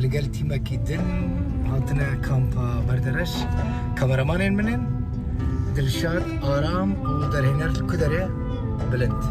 لەگەل تیمەکی دن هاتنە کامپا بەردەرەش کامەرەمانێن منن دڵشاد ئارام و دەرهێنەر کو دەرێ بلند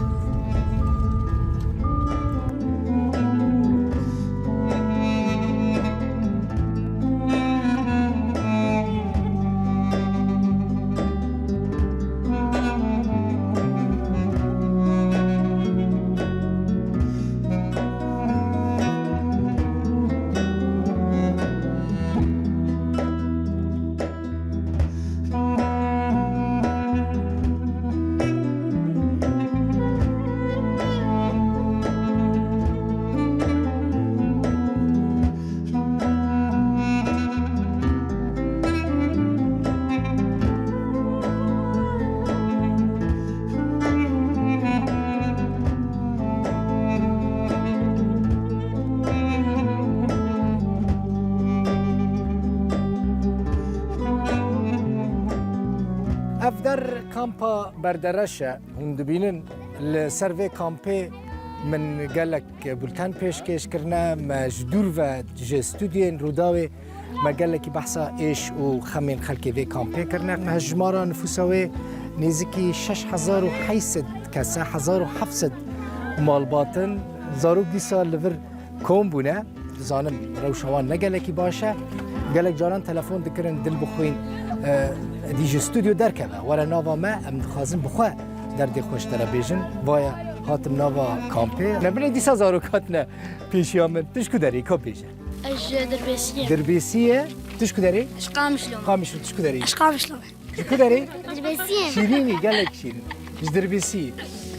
افدر کامپا بردرشه هون دبینن لسروی کامپی من قالك بولتان پیشکش کرنا مجدور و جستودین روداوی ما قالك بحثا ايش و خمين خلقي في کامپی کرنا مهجمارا نفوساوي نزيكي 6800 كسا 1700 مال باطن زاروك دي سال لفر كوم بونه زانم روشوان نقالك باشه قالك جاران تلفون دكرن دل بخوين دیج استودیو درکه ولی نوا ما ام خازن بخواه در دی خوش تر بیجن ویا هاتم نوا کامپی نبینی دیسا زارو کاتنه پیشیامن تشکو داری کو بیجه اش دربيسيه دربیسیه تشکو داری اش قامشلون قامشلو تشکو داری اش قامشلون تشکو داری دربيسيه شیرینی گلک شیرین از دربیسی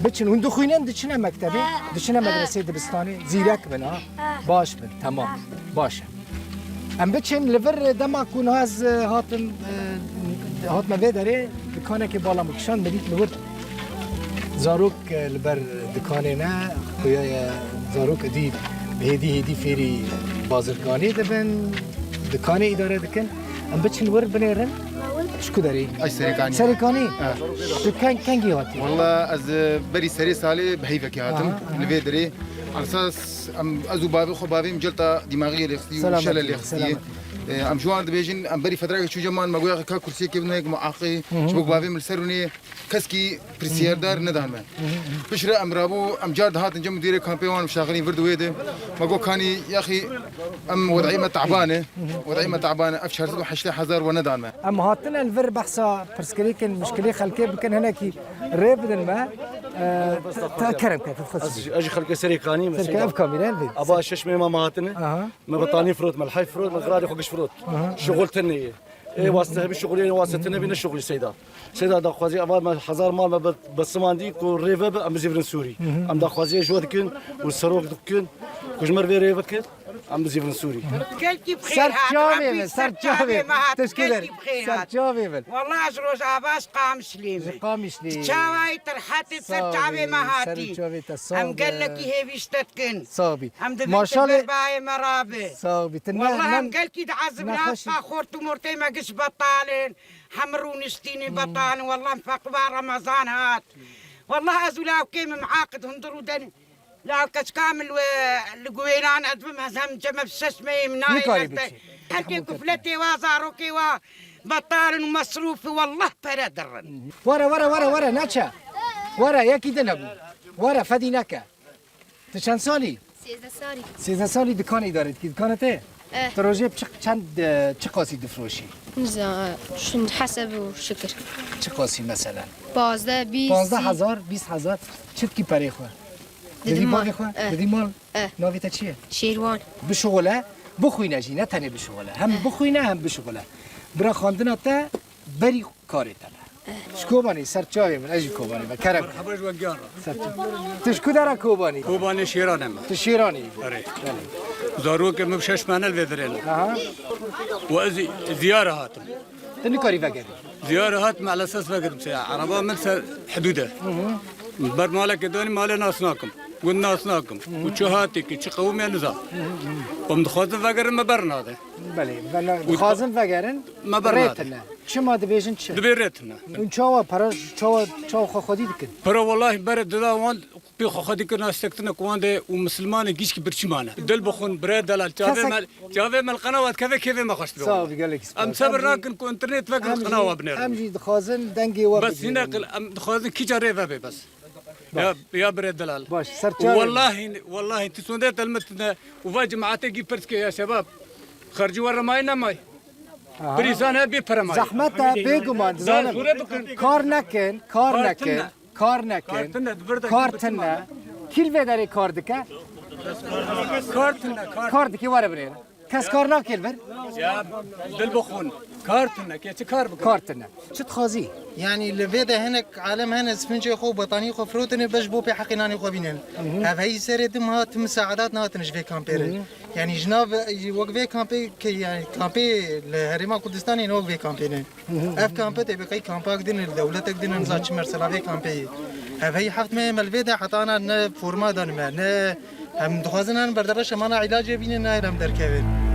بچن هندو خوینن دچنه مکتبی دچنه مدرسه دبستانی زیرک بنا باش بن تمام باشه ام بچن لور دما کون هاز هاتم هاتم وی داره دکانه که بالا مکشان بدید لور زاروک لبر دکانه نه خویای زاروک دی هدی فیری بازرگانی دبن دکانه اداره دکن ام بچن لور بنیرن شكو داري؟ اي سريكاني سريكاني؟ كان جي هاتي؟ والله از بري سري سالي بهيفك هاتم لبي دري على اساس ازو بابي خو بابي مجلطه دماغيه اللي اختي وشلل اللي اختي ام جوان دبيجن ام بري فتره شو جمان ما قوي كا كرسي كيف هيك معاقي شبك بابي من سروني كسكي بريسير دار ندان ما بشرا ام رابو ام جاد هات نجم مدير كامبيون شغالين فرد ويده ما قو كاني يا اخي ام وضعي ما تعبانه افشر حشله حزار وندان ما ام هاتنا الفر بحصا برسكريك المشكله خلكي بكن هناكي ريب ما كرم كيف تخصص اجي خلقي سريكاني سريكاني في كاميران ابا شش ما ماتنا ما بطاني فروت ملحي فروت مغرادي خوش فروت شغل تني اي واسطه بالشغلين واسطه بين الشغل سيدا دا خوازي ابا حزار مال ما بسمان دي كو ريفا ام زيفرن سوري ام دا خوازي جودكن والسروق دكن كجمر في ريفك ام زيفرن سوري كلتي بخير سرجابي تشكيلر سرجابي والله اجروج اباس قام سليم تشاوي ترحتي سرجابي ما هاتي ام قال لك هي بيشتتكن صابي ما شاء الله باي مرابي صابي والله ام قال كي تعذب لا فاخورت مرتي ما قش بطالين حمرون ستيني بطان والله مفقبا رمضان هات والله ازولاو كيم معاقد هندرو دني لا كاش كامل القويران ادفمها زمجمه بسسمي مناي هلكي كفلتي وزاروكي وبطال ومصروفي والله بردرن ورا ناتشا ورا يا كي دنبو ورا فديناكا تشان سالي 13 سالي دكان اداره كي دكانته تروجي چند چه قاسی دفروشی؟ شن حسب و شکر چه قاسی مثلا؟ 15 20 15000 20000 چت کی پری خو؟ دیدی مال خو؟ دیدی مال؟ ناوی تا چیه؟ شیروان بشغله بخوینه جی نه تنه بشغله هم بخوینه هم بشغله برا خواندن تا بری کاری تا شکوبانی سرچاوی من اجی کوبانی و کرم خبرش وگیار تشکو داره کوبانی کوبانی شیرانم تو شیرانی آره زارو که مبشش منال ودرن و از زیاره هاتم تنی کاری وگری زیاره هات على اساس وقت عربه من حدوده برمالك دوني مال ناسناكم والناسناكم وشهاتك قومي نظام ومدخوزن فقرن ما برنا هذا بله خازن فقرن ما برنا چه ما دبیجن چه؟ دبیرتنا اون چاوا پرا چاوا خودی دکن پرا والله برد دا وان بيخو خدي كنا استكتنا كوانده ومسلمان جيش برشمانه دل بخون بريد دلال جافي من القنوات كيف ما خشت صافي قال لك ام صبر راكن كو انترنت فقر القناه بنر امجي دخازن دنجي وبد بس هنا ام دخازن كي جاريفا بس يا بريد دلال باش سرتشار والله انت سوندت المتنا وفاج معاتي جي برسكي يا شباب خرجوا ورا ماينا ماي بريزان ابي فرماي زحمتها بيجومان زانم كارنكن كارتنا كيل بداري كاردكا كاردكي ورا برينا كاس كارنا كيل بر يا دل بخون كارتنا كي كارتنا شت خازي يعني لفيدا هناك عالم هنا سفنجي خو بطاني خو فروتني باش بو بي حقيناني خو بينن هذا هي سير دم هات مساعدات ناتنش في كامبير يعني جناب وقفي كامبي كي يعني كامبي الهرما كردستاني نو وقفي كامبي اف كامبي تبي كاي كامباك دين الدوله تقدر نزات شمر سلافي كامبي هذا هي حفت ما ملفيدا حطانا ن فورما دان ما ن هم دخوازن بردرش مانا علاج بينن نايرم دركبن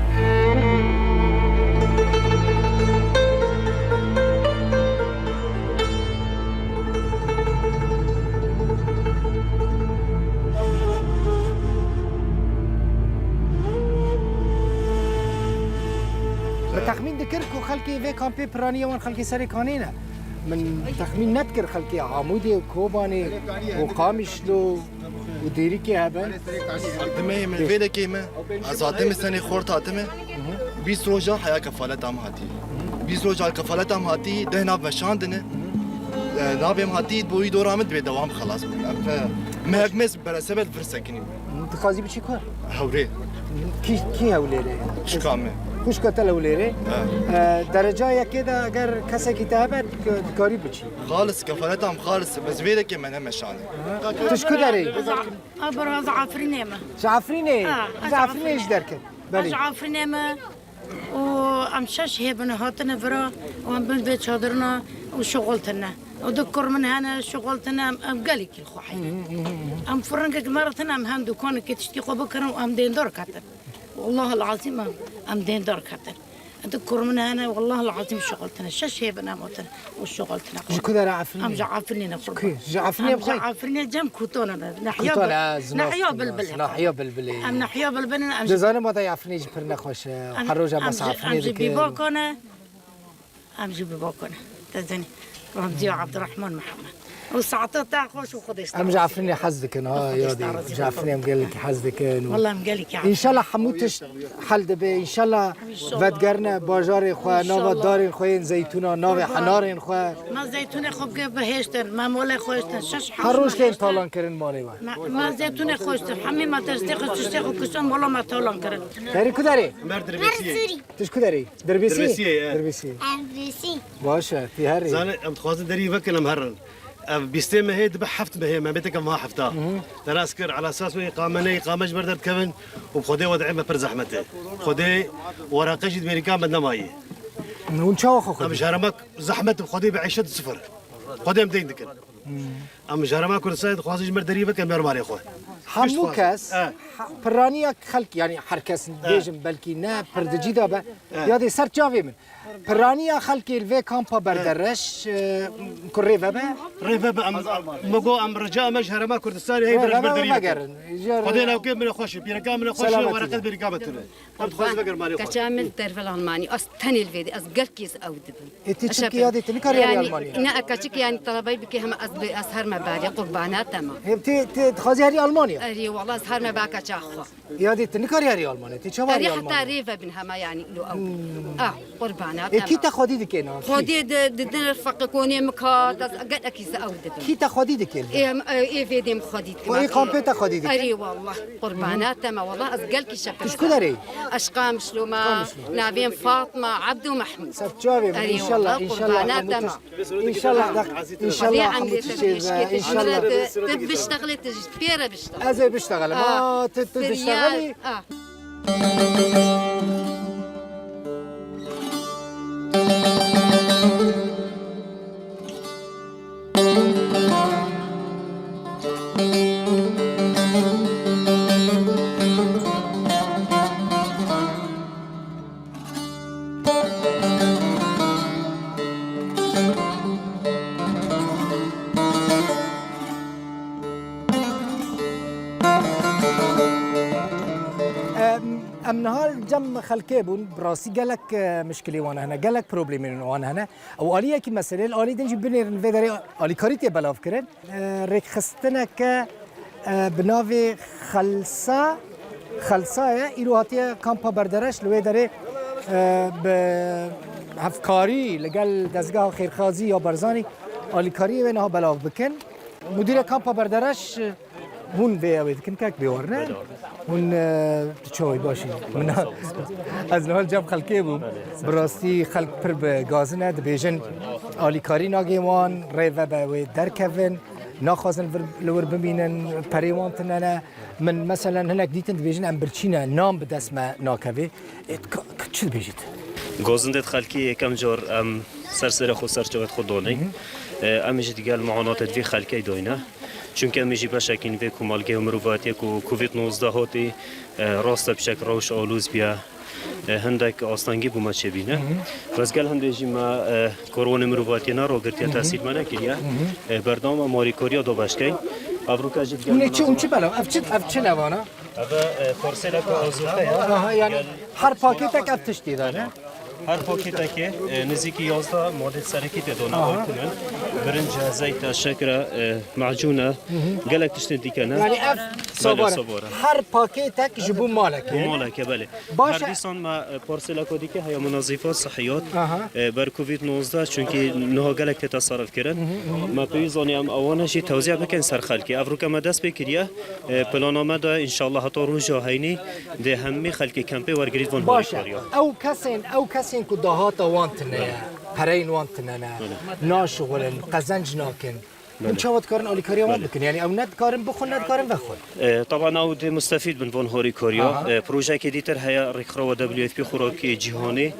تخمين ذكركو خلقي في كامبي برانية وان خلقي سري كانينا من تخمين نذكر خلقي عمودي وكوباني وقامشلو وديريكي هبن دمي من فيدا كيما ازادم سنه خورت هاتمه 20 روجا حيا كفالت ام هاتي 20 روجا كفالت ام هاتي ده ناب مشاندنه نابم هاتي بوي دورامت بدوام خلاص ما هكمس برسبت فرسكني تخازي بشي كار هوري كي هوليري شكامه خوش كتل هوليري درجة كده اگر کسی کتابت کاری بچی خالص كفالتهم خالص بس فيدا كيما انا مشانه تشكو داري ابرز عفرينيمه جعفريني جعفريني ايش دركن بلي عفرينيمه وامشاش هبن هاتنا فرا وام بنت شادرنا وشغلتنا وذكر من هنا شغلتنا ام قالك الخو حي ام فرنك مرتنا ام هم دكان كتشتي بكره وام دين دور كاتر والله العظيم ام دين دور كاتر اذكر من هنا والله العظيم شغلتنا شاش هبنا موتنا وشغلتنا شكو دار عفريني ام جعفرني نقول جعفريني بخير جعفرني جم كوتونا نحيا بالبل نحيا بالبل ام نحيا بالبل ام جزانا ما يعرفني جبرنا خوش حروجه بس عفريني ام جيبي باكونه ام جيبي باكونه تزني رمزي عبد الرحمن محمد وساعته تاع خوش وخدش ام جعفريني حزدك يا دي جعفريني قال لك حزدك والله قال لك ان شاء الله حموتش حل دبي ان شاء الله ودگرنا بازار خو نو دارین خوین زيتونا نو حنارین خو ما زيتون خوب بهشتن ما مول خوشتن شش هر روز کین تالان کردن مالی ما زيتون خوشتن همه ما تشتغل کشون والله ما تالان کردن داری کداری دربسي تش کداری دربسی دربسي باشه تی هری زانه ام تخوازن دري فكنا مهرن بيستم هي دبح حفت به ما بيتك ما حفتا تراسكر على اساس قامني قامج بردت كفن وبخدي وضعي ما پر زحمته خدي ورقه جد امريكا بدنا ماي نون شاو خو ام جرمك زحمت بخدي بعيشه صفر خدي مدين دكن ام جرمك كل سيد خوازج مردري فك مر ماري خو همو کس پرانیا خلق یعنی هر کس بیجم بلکی نه پردجی دابه یادی سر جاوی من پرانیا خلق الوی کامپا بردرش کریفه به ريفه ام مگو ام رجاء مجهر ما كردستاني هي درج مردري خدي لو كيف من خوش بيركا من خوش ورقه بيركا بتله ام تخوز بقر ماري خو كامل تعرف الالماني استني الفيدي اسقل كيس اودب انت تشكي يادي تنكر يا المانيا انا اكاشك يعني طلبي بك هم اسهر مبالغ قربانات تمام انت تخازي هري المانيا اري والله اسهر ما باكا تشاخو يادي تنكر يا المانيا انت شو اري حتى ريفه بنها يعني لو او قربانات كي تاخذي ديك انا خدي دنا رفق كوني مكات اسقل كيس اودب كي تاخذي ديك اي فيدي مخدي واي كومبي تاخذي ديك اري والله قربانات تمام والله اسقل كي شكل شكون داري اشقام شلوما نابين فاطمه عبد ومحمود سبتشافي ان شاء الله ان شاء الله ان شاء الله ان شاء الله ان شاء الله تبي اشتغلي تجبيره بشتغل ازاي بشتغل ما تشتغلي ام نهال جم خلکه بون براستی گلک مشکلی وان هنه گلک پروبلمی وان هنه او آلیه کی مسئله آلی دنجی بنیرن و داری آلی کاریتی بلاف کرن ریک خستنه که بناوی خلصایه ایرو هاتیه کامپا بردرش لوی داره به هفکاری لگل دزگاه خیرخازی یا برزانی آلی کاری و اینها بلاف بکن مدیر کامپا بردرش هون بیاید کن که بیارنه هون چوی باشی من از نهال جب خلکه بوم براستی خلک پر به گازنه دبیجن آلی کاری ناگیوان ریوه به درکون ناخوازن لور ببینن پریوان تنانه من مثلا هناك دیتن دبیجن ام برچینه نام به دست ما ناکوی چی دبیجید؟ گازندت خلکی کم جور سر خود سرچوبت خود دونی امیج دیگر معانات دوی خلکی دوینه چونکه امیجی بشکین وی کمالگه مروفاتی کو کووید 19 هاتی راست بشک روش آلوز بیا هندک آستانگی بوم چه بینه وزگل هندیجی ما کرونا مروفاتی نارو گرتی تاثیر منه کلیه بردام ماری کوریا دو بشکی افریقا جدی اون چی بالا افچه نوانه فرسله که آزوده یعنی هر پاکیت که افتشتی داره هر پاکیت که نزدیکی 11 ماده سرکی تدونه آیتمن برنج زیت شکر معجونه گلک تشتن دیکنه یعنی اف صباره هر پاکیت که جبو مالکه مالکه بله هر دیسان ما پارسلا کودی که هیا منظفات صحیات بر کووید 19 چونکی نه گلک تصرف کردن ما پیزانی ام اوانشی توزیع بکن سر خلکی افریقا ما دست بکریه پلانامه دا ان شاء الله هتا روزا هینی ده همه خلکی کمپ ورگرید وان باشه او کسین که دهات وانتنه پرین وانتنه ناشغلن قزنج ناکن من شاید کارن آلی کاریا وان بکن یعنی او ند کارن بخون ند کارن بخون طبعا او ده مستفید من وان هوری کاریا پروژه که دیتر هیا ریخرا و دبلیو اف پی خوراکی جهانی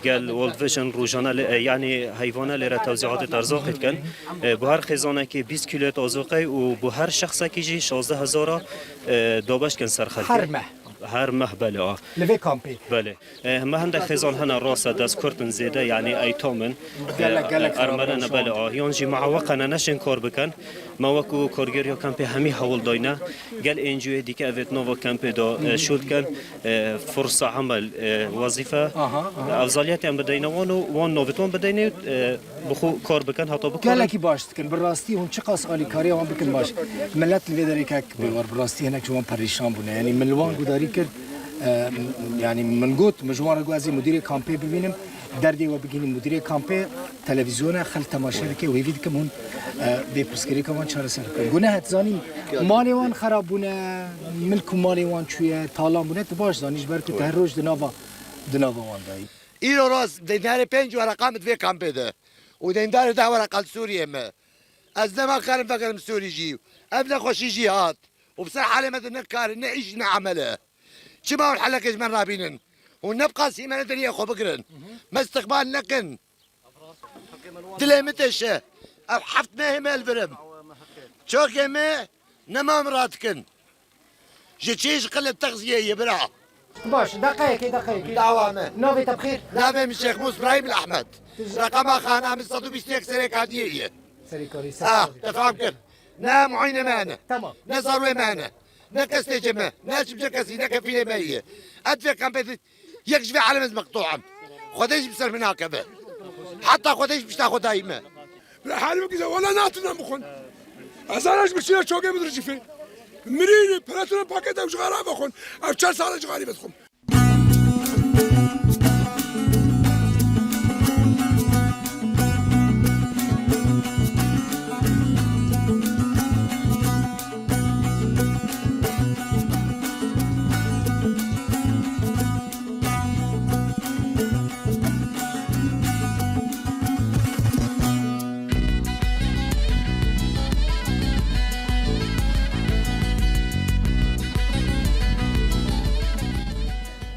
قال ولد فيجن روزانه يعني حيوانه لرا توزيعات ارزاق کن به هر خزانه که 20 کیلو ارزاقی و به هر شخص که جی 16000 دابش کن سر خلک هر مه بله لوی کامپی بله ما هنده خزان هنا راسه دست کردن زیده یعنی ایتامن ارمنه بله یانجی معوقنا نشن کار بکن ما وکو کارگریا کامپی همی حول داینه گل انجوی دیگه اوت نووا کامپی دا شد کن فرصه عمل وظیفه افضلیت هم بدینه وان نوتون بدینه بخو کار بکن حتی بکن گله کی باشت کن براستی اون چقاس آلی کاری وان بکن باش ملت لیدری که بیوار براستی هناك جوان پریشان بونه یعنی ملوان گوداری کرد يعني من قلت مجموعة قوازي مدير كامبي ببينم دردي وبقيني مدير كامبي تلفزيون خل تماشا كي ويفيد كمون بيبرسكري كمان شهر سنة قلنا هتزاني مالي وان خرابونا ملك مالي وان شوية طالان بونه تباش زانيش بركو تهروج دنابا وان داي إيرو راس دينار بينج ورقم في كامبي ده ودينار ده ورقة سوريا ما أزنا ما كان فكر سوري جي أبدا خوشي جهاد وبصراحة حالي ما نكار نعيش نعمله شما هو الحلقة من رابينن ونبقى سيما ندري أخو بكرن ما استقبال لكن تلامتش أو حفت ما هي البرم شوك ما نما مراتكن جتشيش قلة تغذية يبرع باش دقيقة دعوامة نوفي تبخير نافي من الشيخ موسى إبراهيم الأحمد رقم خانة من 120 سريك عادية سريكوري تفهم كيف نا معينة معنا تمام نصر معنا نكسر جماعة ناس بجكسي نكفي مية أدفع كم بيت يكشف علم مقطوعة خديش بصير من هكذا حتى خديش مش تاخد دايما حالي بكذا ولا ناتنا مخون أزارش بشير شوقي مدرج فين مريني بلاتنا باكيت أو شغالة بخون أو 4 سال شغالي بدخون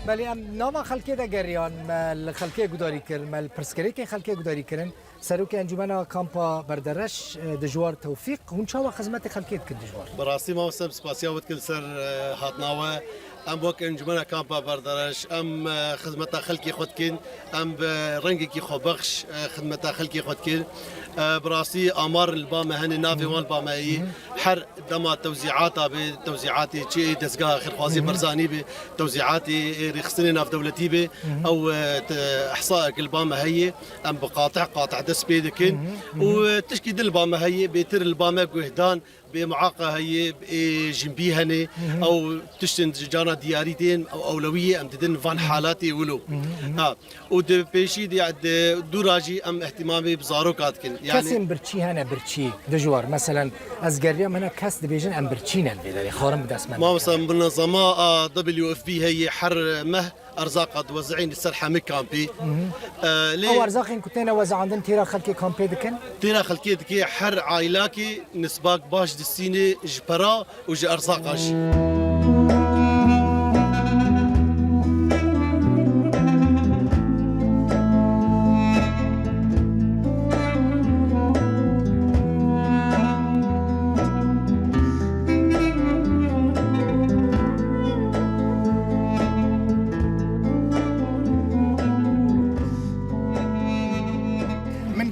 بله نام خلکی دا گریان مال خلکی گوداری کرد مال پرسکری که خلکی گوداری کردن سروک انجمن کامپا بردرش دجوار توفیق هون چه خدمت خلکی کرد دجوار براستی ما وسم سپاسیا ود کل سر هاتناوه ام بوك انجمن کامپا بردرش ام خدمت خلکی خود کن ام رنگی کی خوبخش خدمت خلکی خود کن براستی آمار البام هن نافي وان بامایی حر دما توزيعاتها بتوزيعاتي شيء دزقا خير خوازي برزاني بتوزيعاتي رخصني ناف دولتي به او احصاء البامه هي ام قاطع دس بيدكن وتشكيد البامه هي بيتر البامه وهدان بمعاقة هي جنبيهني او تشتن جانا دياريتين او اولويه ام تدن فان حالاتي ولو ود بيشي دي دوراجي ام اهتمامي بزاروكات كن يعني كسم برشي هنا برشي دجوار مثلا ازغريا منا كاس ديفيجن ام برشينا الفيدري خورم بداس ما مثلا منظمه دبليو اف بي هي حر مه ارزاق توزعين السرحه مي كامبي او ارزاق كنتنا وزع عندن تيرا خلكي كامبي دكن تيرا خلكي دكي حر عائلاكي نسباك باش دسيني جبرا وجي ارزاقاش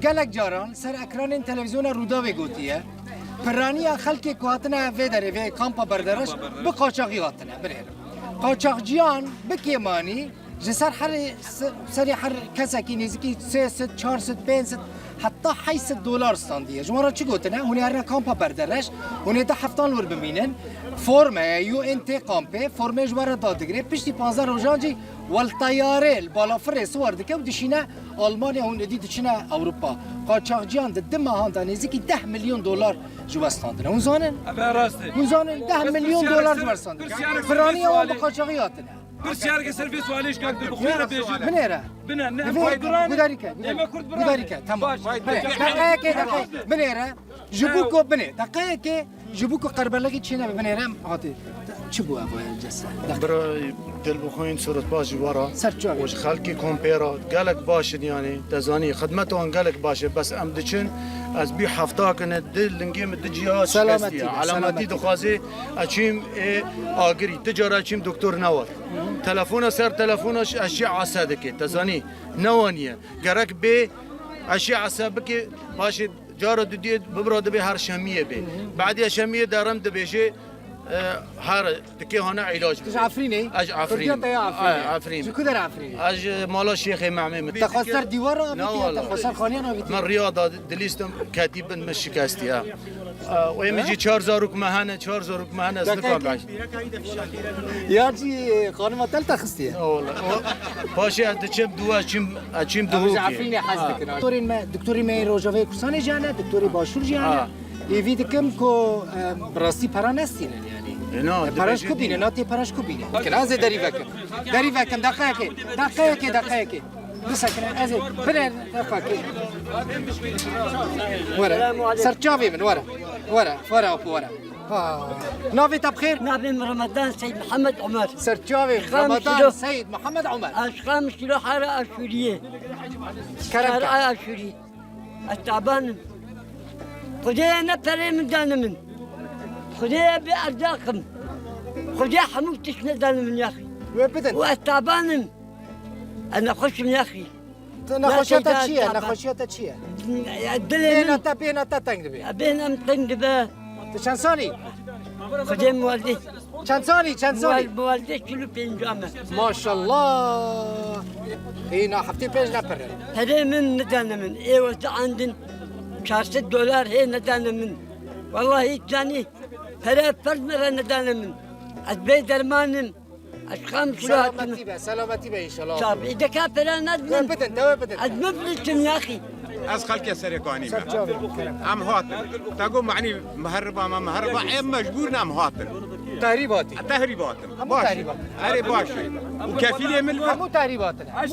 گلک جاران سر اکران تلویزیون روداوی گوتیه پرانی خلکی که هاتنه وی داره وی کامپا بردارش به قاچاقی هاتنه برهر قاچاقجیان بکیمانی جسر هر کسی نزدیکی 300 400 500 حتی 800 دلار استاندیه جمارا چی گوتنه هونی هر کامپا بردارش هونی تا هفتان لور ببینن فرم یو انت کامپه فرم جوارا دادگیره پشتی 15 روزانجی والطياره البالافر صور دكه ودشينا المانيا هون دي دشينا اوروبا قاچاقجيان دم هاندا نزيكي 10 مليون دولار جواستاندن هون زانن هون زانن 10 مليون دولار جواستاندن فرانيا و قاچاقياتنا برسيارك سيرفيس وعليش كاك بخير بيجي منيره بداريكا تمام دقيقه منيره جبوكو بني دقيقه جبوكو قربلكي تشينا بنيره عاطي چبو ابو الجسد برای دل بخوین صورت باش ورا سرچاوی وش خلکی کمپیرا گلک باشن یعنی تزانی خدمتون گلک باشه بس ام دچن از بی هفته کنه دل لنگیم دجیا سلامتی علامتی دخوازی اچیم آگری تجاره اچیم دکتر نوار تلفون سر تلفونش اشیاء عصادکی تزانی نوانیه گرک به اشیاء عصابکی باشه جارو دید ببرد به هر شمیه به بعد شمیه دارم دبیشه هر دكي هنا علاج اج عفريني اج عفريني عفريني شو كدر عفريني اج مالا شيخ معمي تخسر ديوار تخسر خانيان من رياضه دليستم كاتبا مش شكاستي ويمجي 4000 مهنه 4000 مهنه اسمكم بعد يا جي خانم تل تخستي والله باشا دچم دوا چم دو عفريني حسبك دكتوري ما روجاوي كرساني جانا دكتوري باشور جانا يفيدكم كو براسي برانستين يعني پرش کو بینه ناتی پرش کو بینه که از دری وکم دقیقه بسکن از برن دقیقه ورا سرچاوی من ورا نافي بخير نافي رمضان سيد محمد عمر سرچاوي رمضان سيد محمد عمر اشخام كيلو حاره اشوريه كرم اشوري التعبان خدي نفري من دانمن خدي بأرزاقهم خدي حموتش ندان من يا أخي وابدا والتعبان أنا خش من يا أخي نخشيتها تشيا بينا تنقدبي بينا متنقدبه شانسوني خدي موالدي شانسوني موالدي كيلو بينجامه ما شاء الله هنا حفتي بيج نبر هذا من ندان من ايوه عندن 400 دولار هي ندانا من والله ثاني هذا فرد مرة ندانا من أتبي درمان أشخام سلامتي بقى إن شاء الله شاب إذا كافر ندمن بدن أدمفلتم يا أخي از خلق سرکانی ام هاتن تقول معني مهربا ما مهربا ام مجبور نام هاتن تهريباتي باش اري باش وكفيل يمل همو تهريباتنا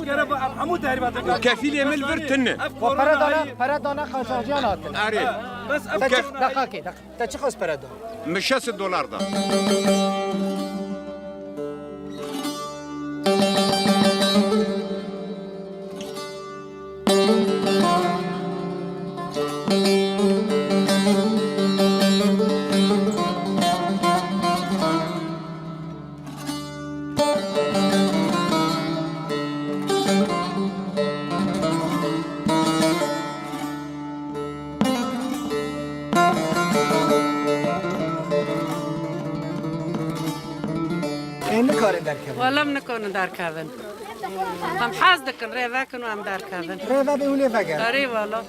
همو تهريباتنا وكفيل يمل برتن وبردانا قاچاقجيان هاتن اري بس دقيقه تا چه خواست بردا مش $6 ده والله منكون دار كافن هم حاز دكن ريفاكن وام دار كافن ريفا بيولي فقر اري والله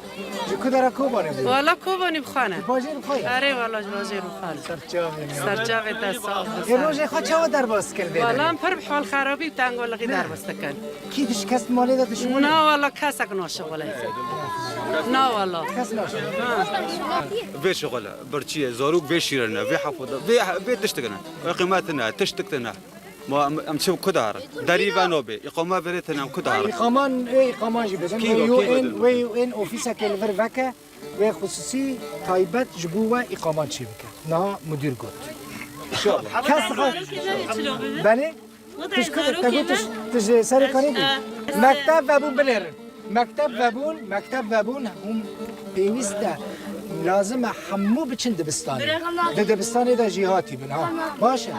كدرا كوباني والله كوباني بخانه باجير بخوي اري والله باجير بخانه سرجاوي تصاف الروج خو چاو در باس کرده والله پر بحال خرابي تانقول لك دار بس تكن کی دش کس مالی داد شما لا والله كاسك نوشغله لا والله کس ناش في شغله برشيه زاروك في شيرنا في حفظه في تشتغلنا قيماتنا تشتكتنا ما امشي كدار دريبا نوبي اقامه بريتنا كدار اقامان اقامان جي بدن يو ان اوفيسا كلفر فكا و خصوصي تايبت جبوه اقامات شي بك نا مدير قلت ان شاء الله كاس بله تشكر تقول تج سركاني مكتب وابون بنر مكتب وابون هم بيوسته لازم همو بچن دبستانی دبستانی دا جهاتی بن ها باشه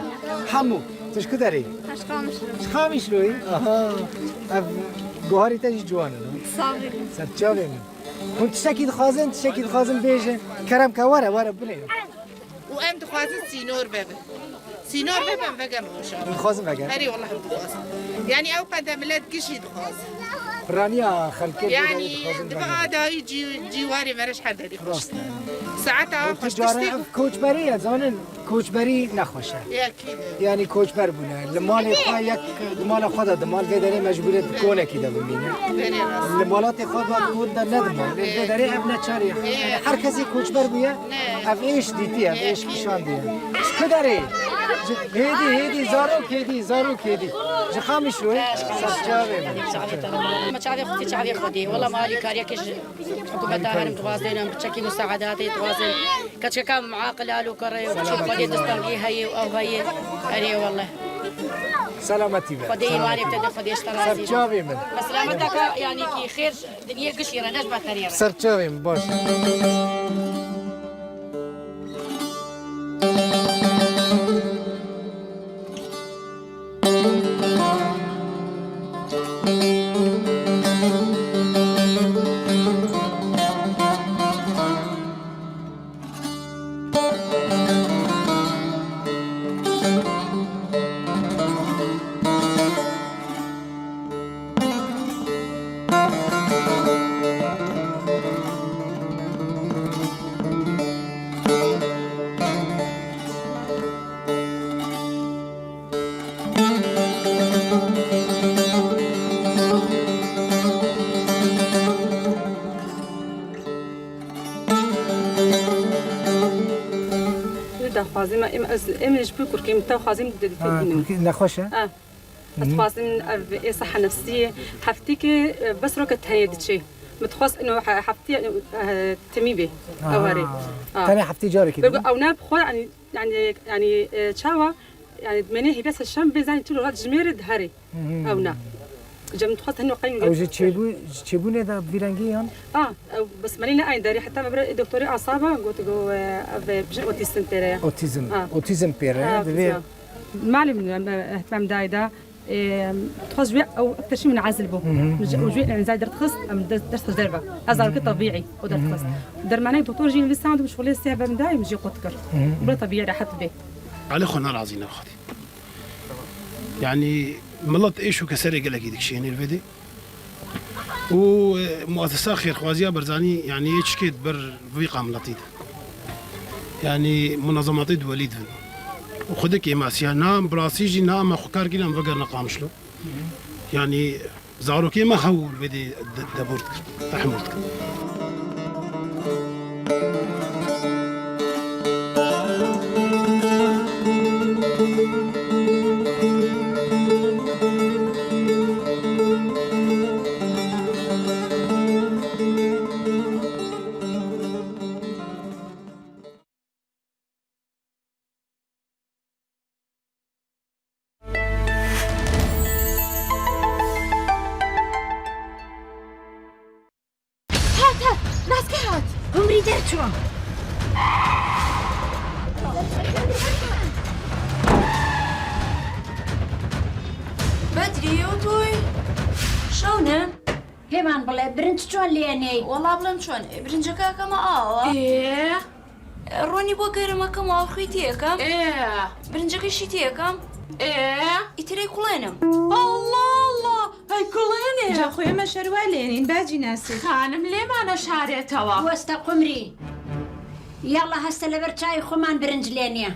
همو تشکو داری خامش روی آها گوهری تاج جوانه صافي سرچاوی من اون تشکید خازن بیجه کرم که واره بله وام تخوازن سينور بابا سينور بابا فقا موشا خازن فقا هري والله بخوازن يعني او قد ملات قشي تخوازن رانيا خلكي يعني دبقى داي جواري مرش حد هذي خوش ساعتها خوش تجاره کوچبری زمان کوچبری نخوشه یعنی کوچبر بونه لمال خوا یک مال خود دمال بدری مجبوریت کنه کی ببینه لمالات خود بود در ندمال بدری ابن چاری هر کسی کوچبر بویه اف ایش دیتی اف ایش نشان دیه کداری هدی زارو کدی جخامش روی ما تعرف اختي تعرف خدي والله ما لي كاريا كش حكومه دارم توازن بتشكي مساعداتي توازن كتشكا معاقل قالوا كري وتشوف خدي دستنقي هي او هي اري والله سلامتي بقى خدي ما عرفت تدخل خدي اشترازي سرچاوي من سلامتك يعني كي خير دنيا قشيره نجبه تريره سرچاوي من باش خوازم امش بكر كي متى خوازم نخوشه خوازم صحه نفسيه حفتيك بس روك تهيد شيء متخص انه حفتي تمي به او هري ثاني حفتي جاري كده او ناب خو يعني تشاوا يعني مني هي بس الشام بزين تلو غاد جميرد هري او نا جم تخص انه قيم او تشيبون هذا بيرانجيان بس مالينا اين داري حتى دكتوري اعصابه قلت جو اوتيزم بيريا اوتيزم بيريا معلم اهتمام دايدا تخص جوع او اكثر شيء من عزلبه وجوع يعني زايد درت خص ام درت تجربه هذا طبيعي ودرت خص در معناه دكتور جي لسه عنده شغل الساعه من دايم يجي قتكر بلا طبيعي راحت به على خونا العظيم اخذي يعني ملط ايش وكسري قال لك شيء الفيديو ومؤسسه خير خوازيه برزاني يعني يشكيت بر فيقا ملطيد يعني منظمات وليد وخدك ماسيا نام براسيجي نام خكار كي نام فقر نقامشلو يعني زارو كي ما حول بدي دبورت تحملت بدري وتوي شلونك؟ كمان بالله برنت شلون ليني؟ والله بلم شلون برنجكا كما ايه روني بوكر ما كما اخويتي كم؟ ايه برنجك شيتي كم؟ ئیترەی کوڵێنم الله هەی کوڵێنێ جا خۆیمە شەروە لێنین باجی ناسی خانم لێمانە شارێتەوە وەستە قمری یاڵە هەستە لەبەر چای خۆمان برنج لێنیە